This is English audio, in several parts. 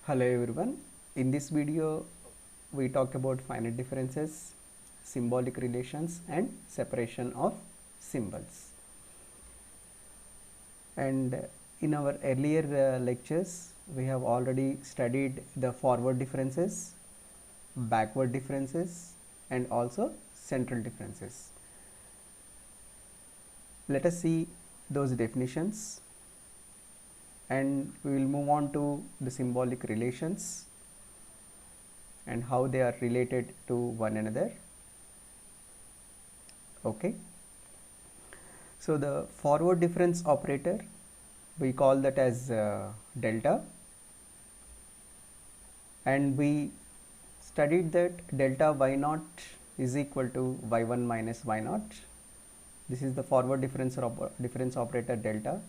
Hello everyone. In this video we talk about finite differences, symbolic relations and separation of symbols. And in our earlier lectures we have already studied the forward differences, backward differences and also central differences. Let us see those definitions and we will move on to the symbolic relations and how they are related to one another. Okay, so the forward difference operator, we call that as delta, and we studied that delta y naught is equal to y1 minus y naught. This is the forward difference operator delta.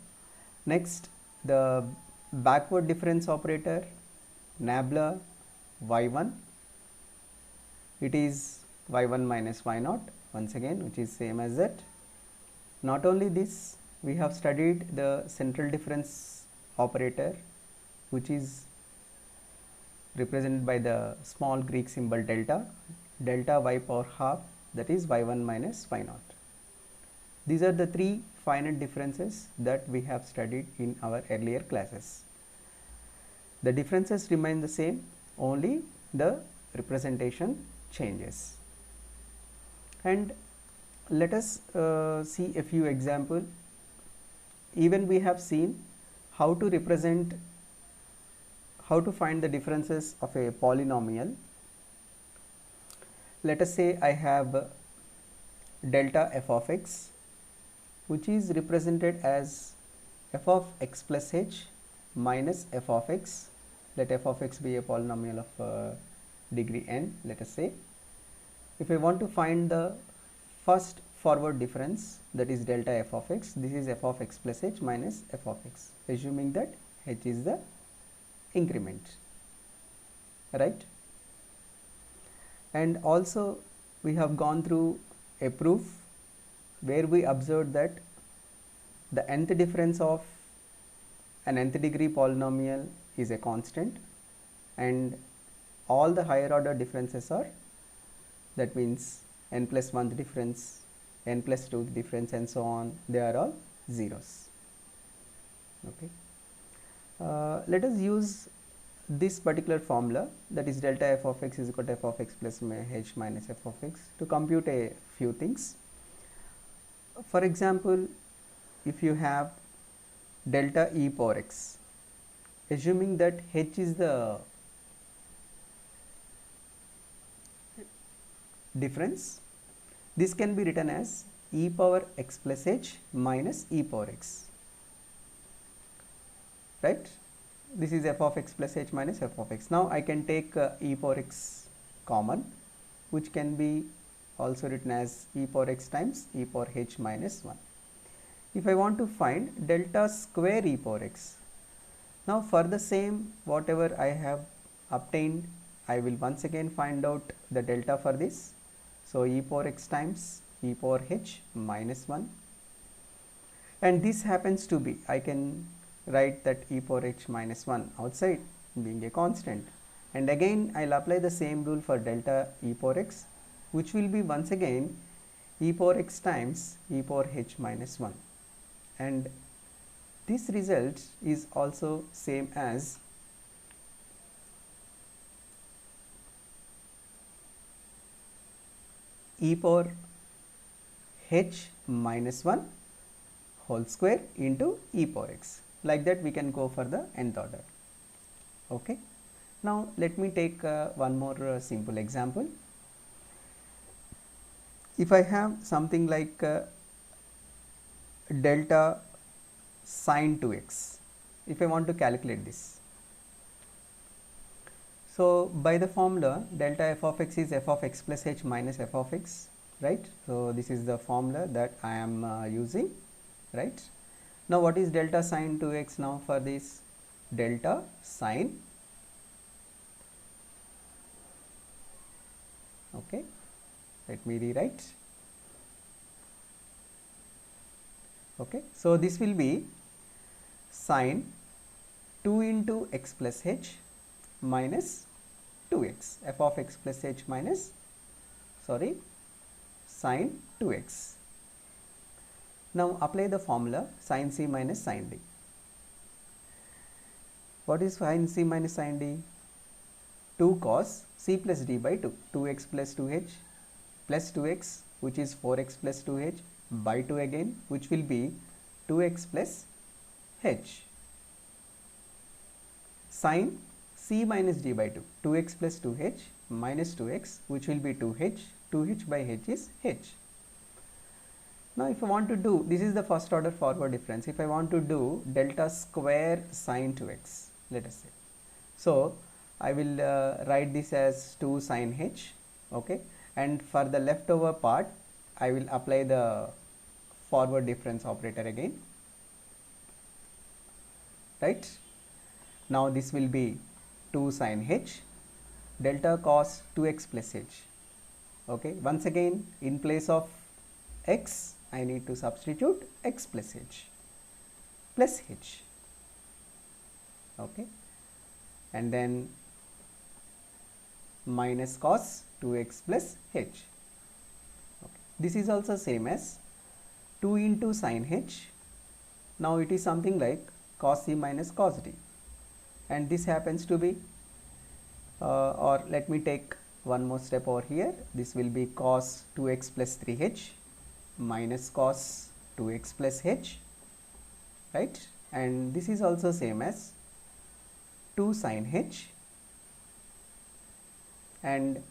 Next, the backward difference operator nabla y1, it is y1 minus y naught once again, which is same as that. Not only this, we have studied the central difference operator, which is represented by the small Greek symbol delta, delta y power half, that is y1 minus y naught. These are the three finite differences that we have studied in our earlier classes. The differences remain the same, only the representation changes. And let us see a few examples. Even we have seen how to find the differences of a polynomial. Let us say I have delta f of x, which is represented as f of x plus h minus f of x. Let f of x be a polynomial of degree n, let us say. If I want to find the first forward difference, that is delta f of x, this is f of x plus h minus f of x, assuming that h is the increment, right? And also we have gone through a proof where we observed that the nth difference of an nth degree polynomial is a constant and all the higher order differences are, that means n plus 1th difference, n plus 2th difference and so on, they are all zeros. Okay. Let us use this particular formula, that is delta f of x is equal to f of x plus h minus f of x, to compute a few things. For example, if you have delta e power x, assuming that h is the difference, this can be written as e power x plus h minus e power x, right? This is f of x plus h minus f of x. Now I can take e power x common, which can be also written as e power x times e power h minus 1. If I want to find delta square e power x, now for the same whatever I have obtained, I will once again find out the delta for this. So e power x times e power h minus 1, and this happens to be, I can write that e power h minus 1 outside being a constant, and again I will apply the same rule for delta e power x, which will be once again e power x times e power h minus 1, and this result is also same as e power h minus 1 whole square into e power x. Like that we can go for the nth order. Okay. Now let me take one more simple example. If I have something like delta sine 2x, if I want to calculate this, so by the formula delta f of x is f of x plus h minus f of x, right? So this is the formula that I am using, right? Now what is delta sine 2x now for this? Delta sine, okay, let me rewrite. Okay, so this will be sine 2 into x plus h minus 2x, f of x plus h minus, sorry, sin 2x. Now apply the formula sin c minus sin d. What is sin c minus sin d? 2 cos c plus d by 2, 2x plus 2h plus 2x, which is 4x plus 2h by 2 again, which will be 2x plus h. Sin c minus d by 2, 2x plus 2h minus 2x, which will be 2h, 2h by h is h. Now if I want to do, this is the first order forward difference, if I want to do delta square sin 2x, let us say, so I will write this as 2 sin h, okay, and for the leftover part I will apply the forward difference operator again, right. Now this will be 2 sin h delta cos 2x plus h, okay. Once again, in place of x I need to substitute x plus h, okay, and then minus cos 2x plus h, okay. This is also same as 2 into sin h. Now it is something like cos c minus cos d, and this happens to be or let me take one more step over here, this will be cos 2x plus 3h minus cos 2x plus h, right, and this is also same as 2 sin h, and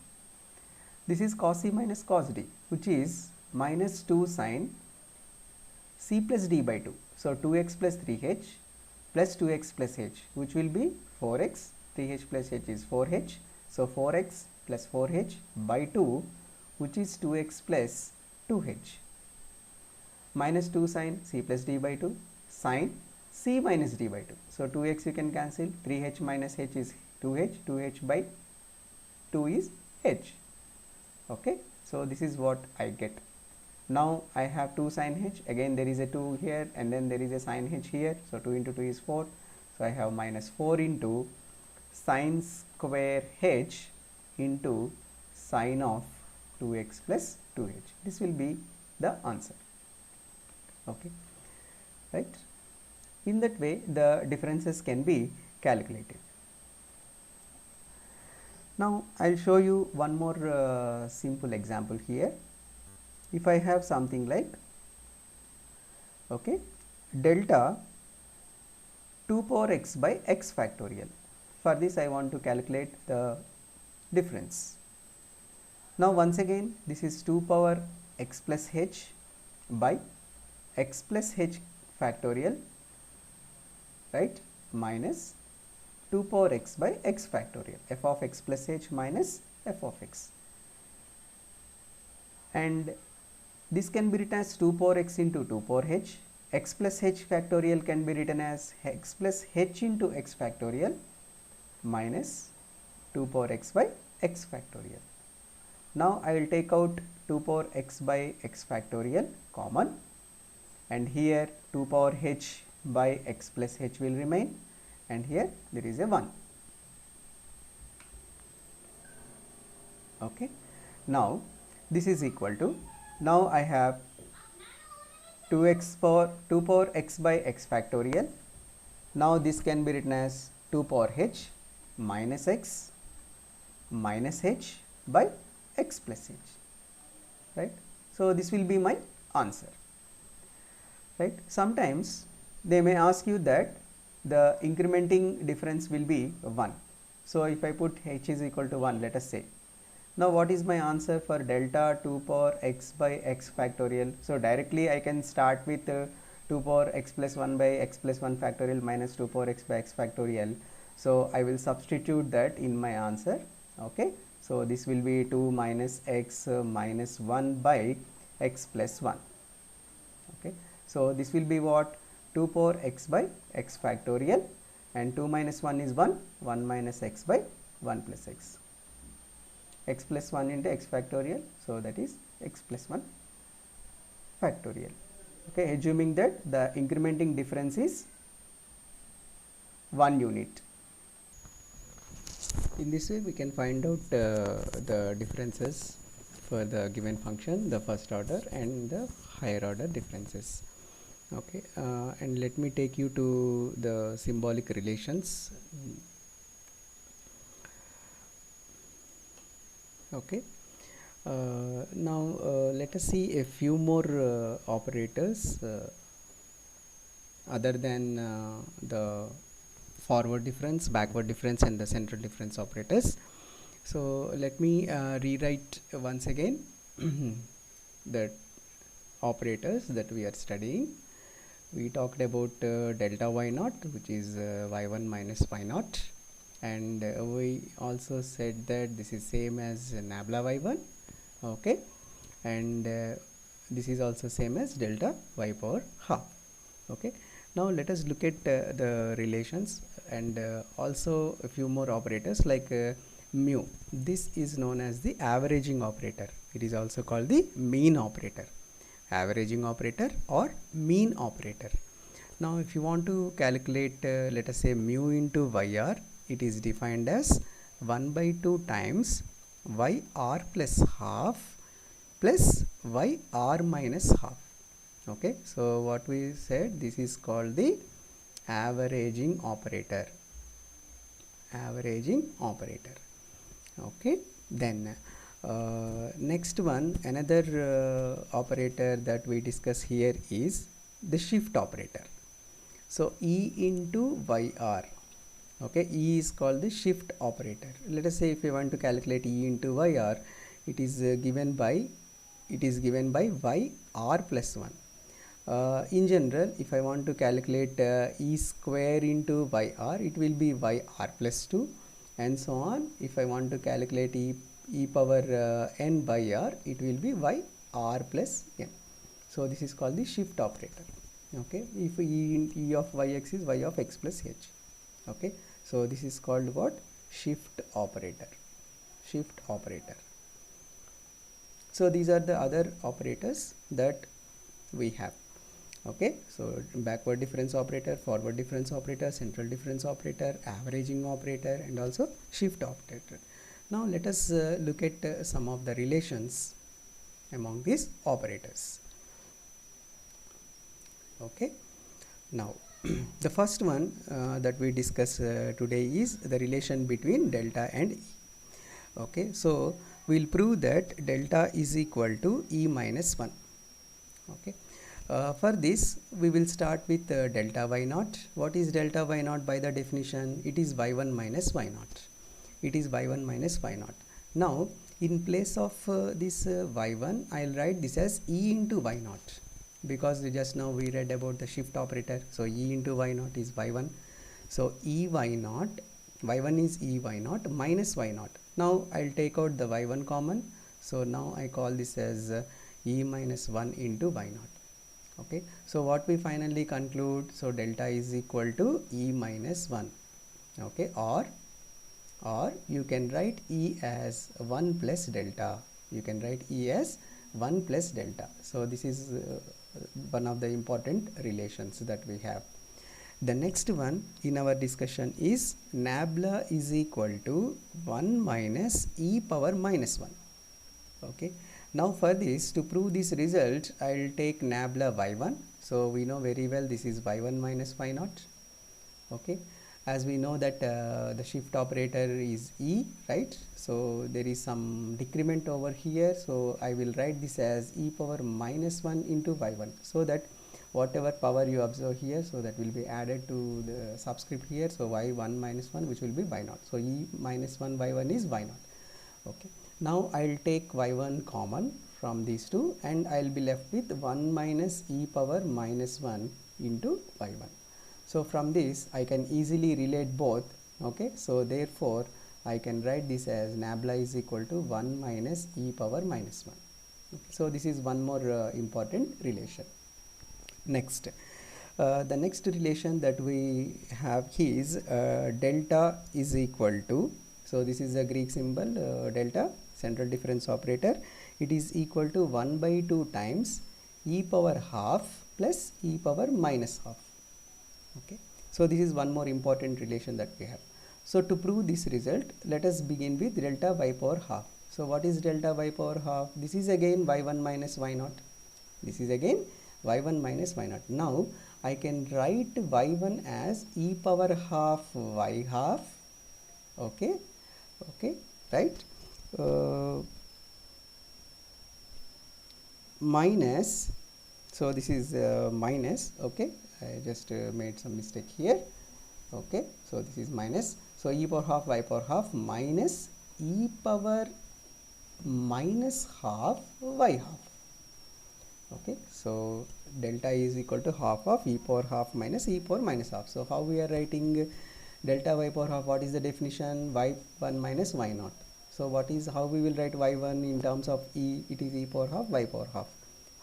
this is cos c minus cos d, which is minus 2 sin c plus d by 2, so 2x plus 3h plus 2x plus h, which will be 4x, 3h plus h is 4h, so 4x plus 4h by 2, which is 2x plus 2h, minus 2 sin c plus d by 2 sin c minus d by 2, so 2x you can cancel, 3h minus h is 2h, 2h by 2 is h, okay. So this is what I get. Now I have 2 sin h, again there is a 2 here and then there is a sin h here, so 2 into 2 is 4, so I have minus 4 into sin square h into sin of 2x plus 2h. This will be the answer, okay, right. In that way the differences can be calculated. Now I will show you one more simple example here. If I have something like, okay, delta 2 power x by x factorial, for this I want to calculate the difference. Now once again, this is 2 power x plus h by x plus h factorial, right, minus 2 power x by x factorial, f of x plus h minus f of x, and this can be written as 2 power x into 2 power h, x plus h factorial can be written as x plus h into x factorial minus 2 power x by x factorial. Now I will take out 2 power x by x factorial common, and here 2 power h by x plus h will remain, and here there is a 1, okay. Now this is equal to, now I have 2 power x by x factorial. Now this can be written as 2 power h minus x minus h by x plus h, right. So this will be my answer, right. Sometimes they may ask you that the incrementing difference will be 1. So if I put h is equal to 1, let us say, now what is my answer for delta 2 power x by x factorial? So directly I can start with 2 power x plus 1 by x plus 1 factorial minus 2 power x by x factorial. So I will substitute that in my answer, okay. So this will be 2 minus x minus 1 by x plus 1, okay. So this will be what, 2 power x by x factorial, and 2 minus 1 is 1, 1 minus x by 1 plus x, x plus 1 into x factorial, so that is x plus 1 factorial, okay, assuming that the incrementing difference is 1 unit. in this way we can find out the differences for the given function, the first order and the higher order differences. Okay, and let me take you to the symbolic relations. Okay, now let us see a few more operators other than the forward difference, backward difference and the central difference operators. So let me rewrite once again the operators that we are studying. We talked about delta y naught, which is y1 minus y naught, and we also said that this is same as nabla y1. Okay, and this is also same as delta y power half. Okay, now let us look at the relations and also a few more operators like mu. This is known as the averaging operator. It is also called the mean operator, averaging operator or mean operator. Now if you want to calculate let us say mu into yr, it is defined as 1 by 2 times yr plus half plus yr minus half. Okay, so what we said, this is called the averaging operator, averaging operator. Okay, then next one, another operator that we discuss here is the shift operator. So e into yr. Okay, e is called the shift operator. Let us say if we want to calculate e into yr, it is given by yr plus 1. In general, if I want to calculate e square into yr, it will be yr plus 2 and so on. If I want to calculate e power n by r, it will be yr plus n. So this is called the shift operator. Okay, if e of yx is y of x plus h. Okay, so this is called what? Shift operator, shift operator. So these are the other operators that we have. Okay, so backward difference operator, forward difference operator, central difference operator, averaging operator and also shift operator. Now let us look at some of the relations among these operators. Okay, now the first one that we discuss today is the relation between delta and e. Okay, so we'll prove that delta is equal to e minus 1. Okay, for this we will start with delta y naught. What is delta y naught by the definition? It is y1 minus y naught. It is y1 minus y naught. Now in place of this y1, I'll write this as e into y naught, because just now we read about the shift operator. So e into y naught is y1. So e y naught, y1 is e y naught minus y naught. Now I'll take out the y1 common. So now I call this as e minus 1 into y naught. Okay, so what we finally conclude, so delta is equal to e minus 1. Okay, or you can write e as 1 plus delta. You can write e as 1 plus delta. So this is one of the important relations that we have. The next one in our discussion is nabla is equal to 1 minus e power minus 1. Okay, now for this, to prove this result, I will take nabla y1. So we know very well this is y1 minus y naught. Okay, as we know that the shift operator is e, right? So there is some decrement over here, so I will write this as e power minus 1 into y1, so that whatever power you observe here, so that will be added to the subscript here, so y1 minus 1, which will be y0. So e minus 1 y1 is y0. Okay, now I will take y1 common from these two and I will be left with 1 minus e power minus 1 into y1. So from this I can easily relate both. Okay, so therefore I can write this as nabla is equal to 1 minus e power minus 1. Okay, so this is one more important relation. Next, the next relation that we have is delta is equal to, so this is a Greek symbol delta, central difference operator. It is equal to 1 by 2 times e power half plus e power minus half. Okay, so this is one more important relation that we have. So to prove this result, let us begin with delta y power half. So what is delta y power half? This is again y1 minus y0. This is again y1 minus y0. Now I can write y1 as e power half y half. Okay, okay, right? Minus, so this is minus, okay, I just made some mistake here, okay, so this is minus, so e power half y power half minus e power minus half y half, okay, so delta is equal to half of e power half minus e power minus half. So how we are writing delta y power half? What is the definition? Y1 minus y0. So what is, how we will write y1 in terms of e? It is e power half y power half.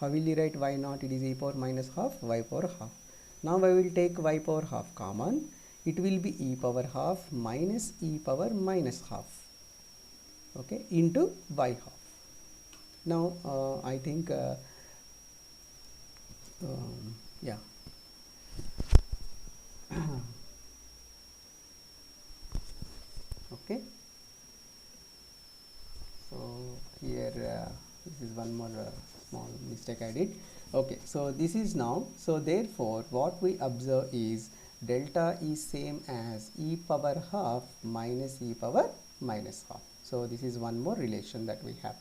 How will we write y0? It is e power minus half y power half. Now I will take y power half common. It will be e power half minus e power minus half, okay, into y half. Now I think yeah. Okay, so here this is one more small mistake I did. Okay, so this is now, so therefore what we observe is delta is same as e power half minus e power minus half. So this is one more relation that we have.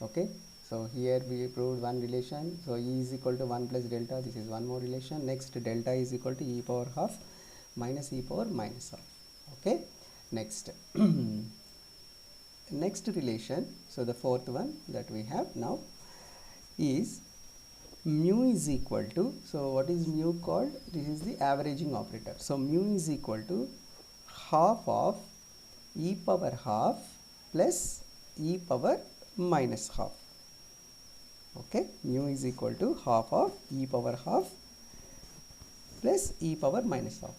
Okay, so here we proved one relation, so e is equal to 1 plus delta, this is one more relation. Next, delta is equal to e power half minus e power minus half. Okay, next next relation, so the fourth one that we have now is mu is equal to, so what is mu called? This is the averaging operator. So mu is equal to half of e power half plus e power minus half. Okay, mu is equal to half of e power half plus e power minus half.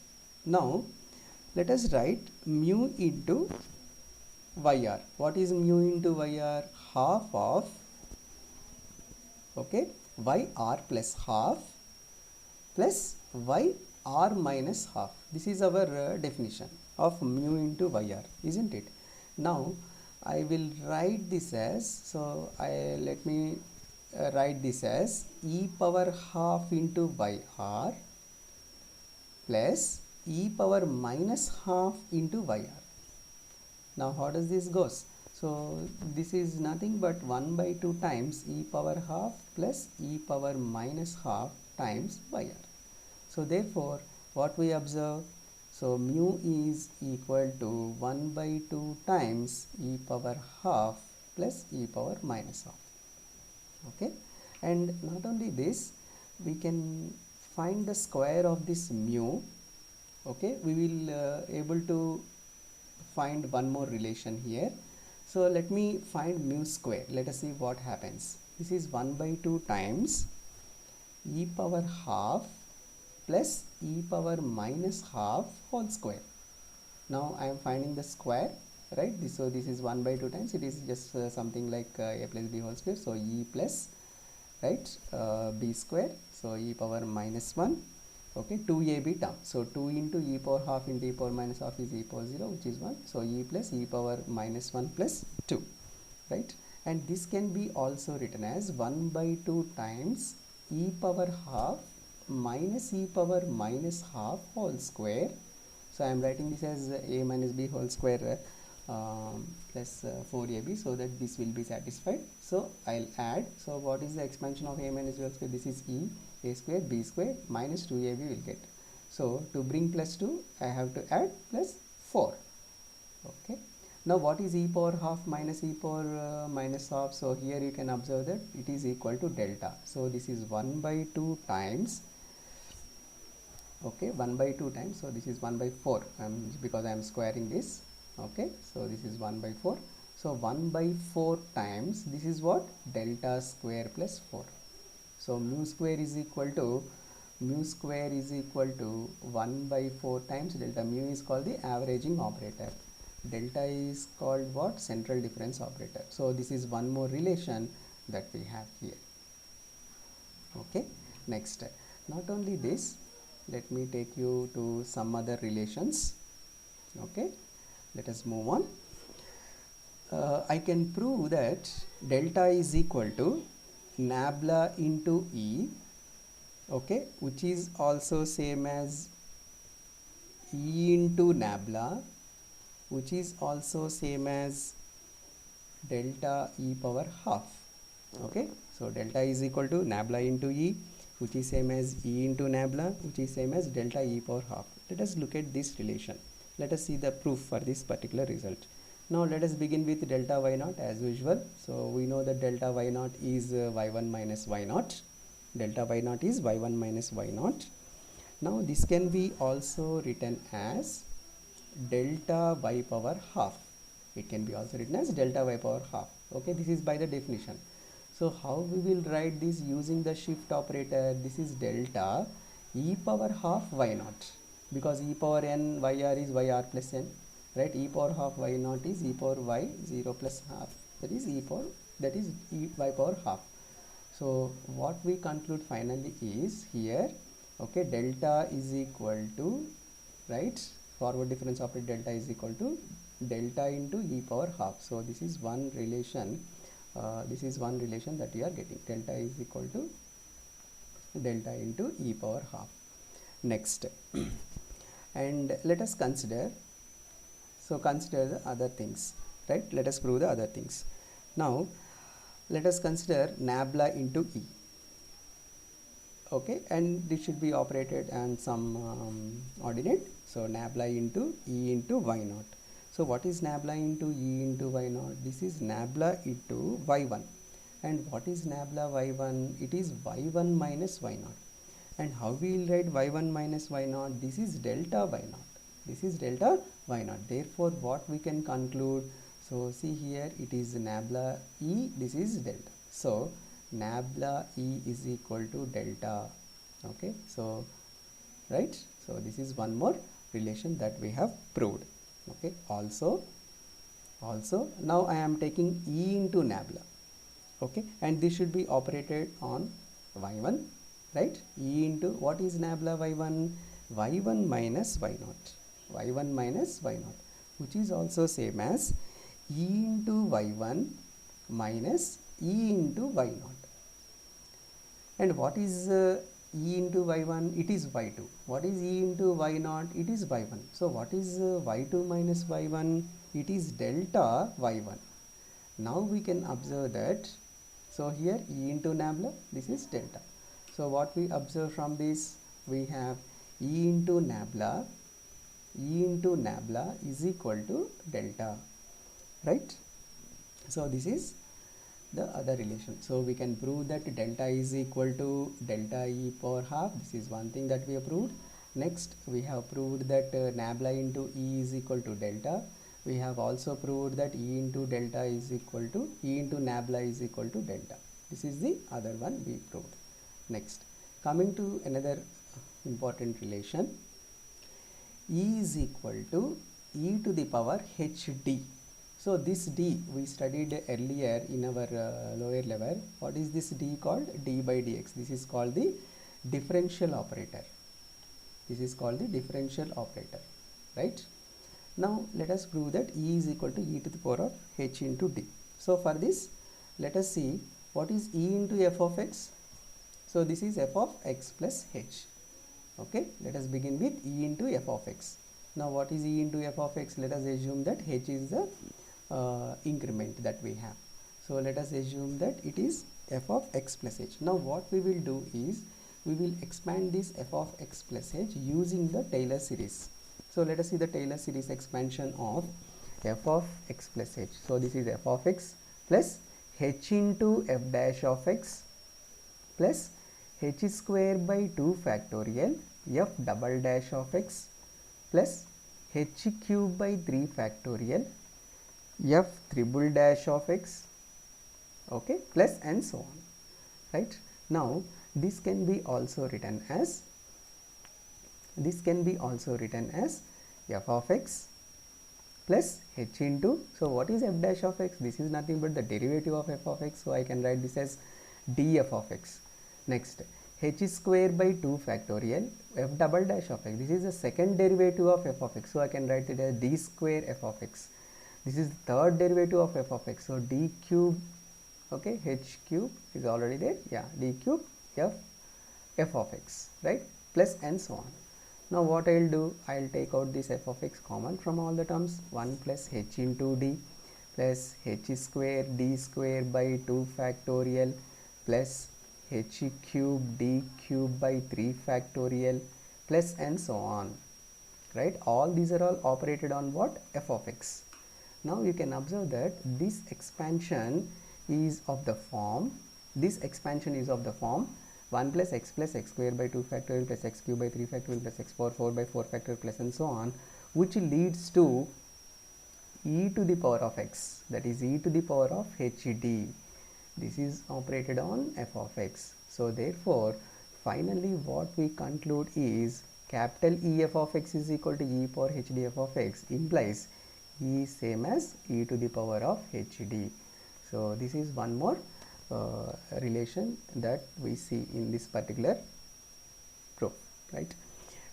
Now let us write mu into yr. What is mu into yr? Half of, okay, yr plus half plus yr minus half. This is our definition of mu into yr, isn't it? Now I will write this as, so let me write this as e power half into yr plus e power minus half into yr. Now how does this goes? So this is nothing but 1 by 2 times e power half plus e power minus half times yr. So therefore what we observe? So mu is equal to 1 by 2 times e power half plus e power minus half. Okay, and not only this, we can find the square of this mu. Okay, we will able to find one more relation here. So let me find mu square. Let us see what happens. This is 1 by 2 times e power half plus e power minus half whole square. Now I am finding the square, right? So this is 1 by 2 times, it is just something like a plus b whole square. So e plus, right, b square, so e power minus 1, okay, 2ab term. So 2 into e power half into e power minus half is e power 0, which is 1. So e plus e power minus 1 plus 2, right? And this can be also written as 1 by 2 times e power half minus e power minus half whole square. So I am writing this as a minus b whole square plus 4ab, so that this will be satisfied. So I'll add, so what is the expansion of a minus b whole square? This is e, a square, b square minus 2ab will get. So to bring plus 2, I have to add plus 4. Okay. Now what is e power half minus e power minus half? So here you can observe that it is equal to delta. So this is 1 by 2 times, okay, 1 by 2 times, so this is 1 by 4 because I am squaring this. Okay, so this is 1 by 4. So 1 by 4 times, this is what? Delta square plus 4. So mu square is equal to 1 by 4 times delta. Mu is called the averaging operator. Delta is called what? Central difference operator. So this is one more relation that we have here. Okay, next, not only this, let me take you to some other relations. Okay, Let us move on. I can prove that delta is equal to nabla into E, okay, which is also same as E into nabla, which is also same as delta E power half. Okay, so delta is equal to nabla into E, which is same as E into nabla, which is same as delta E power half. Let us look at this relation. Let us see the proof for this particular result. Now let us begin with delta y naught as usual. So we know that delta y naught is y1 minus y naught. Delta y naught is y1 minus y naught. Now this can be also written as delta y power half. It can be also written as delta y power half. Okay, this is by the definition. So how we will write this using the shift operator? This is delta e power half y naught, because e power n yr is yr plus n, right? E power half y naught is e power y 0 plus half, that is e y power half. So what we conclude finally is here, okay, delta is equal to, right, forward difference operator delta is equal to delta into e power half. So this is one relation, that we are getting. Delta is equal to delta into e power half. Next and let us consider the other things, right? Let us prove the other things. Now let us consider nabla into E, okay, and this should be operated on some ordinate. So nabla into E into y naught. So what is nabla into E into y naught? This is nabla into y1. And what is nabla y1? It is y1 minus y naught. And how we will write y1 minus y naught? This is delta y naught. This is delta y naught. Therefore what we can conclude? So see here, it is nabla E, this is delta. So nabla E is equal to delta. Okay, so right, so this is one more relation that we have proved. Okay, also now I am taking E into nabla, okay, and this should be operated on y1, right? E into what is nabla y1? y1 minus y naught, y1 minus y naught, which is also same as E into y1 minus E into y naught. And what is E into y1? It is y2. What is E into y naught? It is y1. So what is y2 minus y1? It is delta y1. Now we can observe that, so here E into nabla, this is delta. So what we observe from this? We have E into nabla is equal to delta, right? So this is the other relation. So we can prove that delta is equal to delta E power half. This is one thing that we have proved. Next we have proved that nabla into E is equal to delta. We have also proved that E into delta is equal to E into nabla is equal to delta. This is the other one we proved. Next, coming to another important relation, E is equal to E to the power HD. So this D we studied earlier in our lower level. What is this D called? D by dx. This is called the differential operator. This is called the differential operator, right? Now let us prove that E is equal to E to the power of H into D. So for this, let us see what is E into f of x. So this is f of x plus h. Okay, let us begin with E into f of x. Now what is E into f of x? Let us assume that h is the increment that we have. So let us assume that it is f of x plus h. Now what we will do is we will expand this f of x plus h using the Taylor series. So let us see the Taylor series expansion of f of x plus h. So this is f of x plus h into f dash of x plus h square by 2 factorial f double dash of x plus h cube by 3 factorial f triple dash of x, okay, plus and so on, right? Now this can be also written as f of x plus h into, so what is f dash of x? This is nothing but the derivative of f of x, so I can write this as df of x. Next, h square by 2 factorial f double dash of x. This is the second derivative of f of x, so I can write it as d square f of x. This is the third derivative of f of x, so d cube, okay, h cube is already there, yeah, d cube f of x, right, plus and so on. Now what I will do, I will take out this f of x common from all the terms, 1 plus h into d plus h square d square by 2 factorial plus h cube d cube by 3 factorial plus and so on, right. All these are all operated on what? F of x. Now you can observe that this expansion is of the form, 1 plus x square by 2 factorial plus x cube by 3 factorial plus x power 4 by 4 factorial plus and so on, which leads to e to the power of x, that is e to the power of hd. This is operated on f of x. So therefore finally what we conclude is capital EF of x is equal to e power hd f of x implies e is same as e to the power of hd. So this is one more relation that we see in this particular proof, right.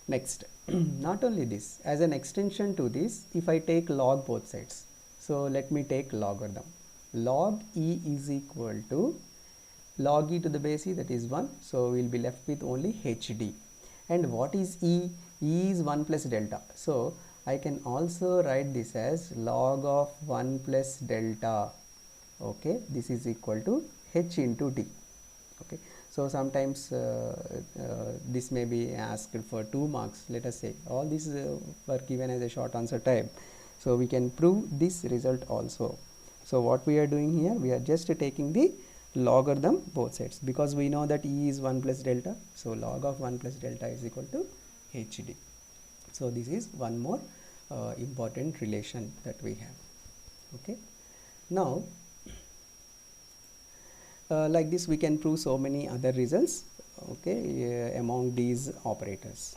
Next, not only this, as an extension to this, if I take log both sides, so let me take logarithm. Log e is equal to log e to the base e, that is 1, so we will be left with only hd. And what is e? E is 1 plus delta, so I can also write this as log of 1 plus delta, okay, this is equal to h into d, okay. So sometimes this may be asked for 2 marks, let us say. All these were given as a short answer type, so we can prove this result also. So what we are doing here, we are just taking the logarithm both sides, because we know that e is 1 plus delta, so log of 1 plus delta is equal to hd. So this is one more important relation that we have, okay. Now like this we can prove so many other results, okay, among these operators.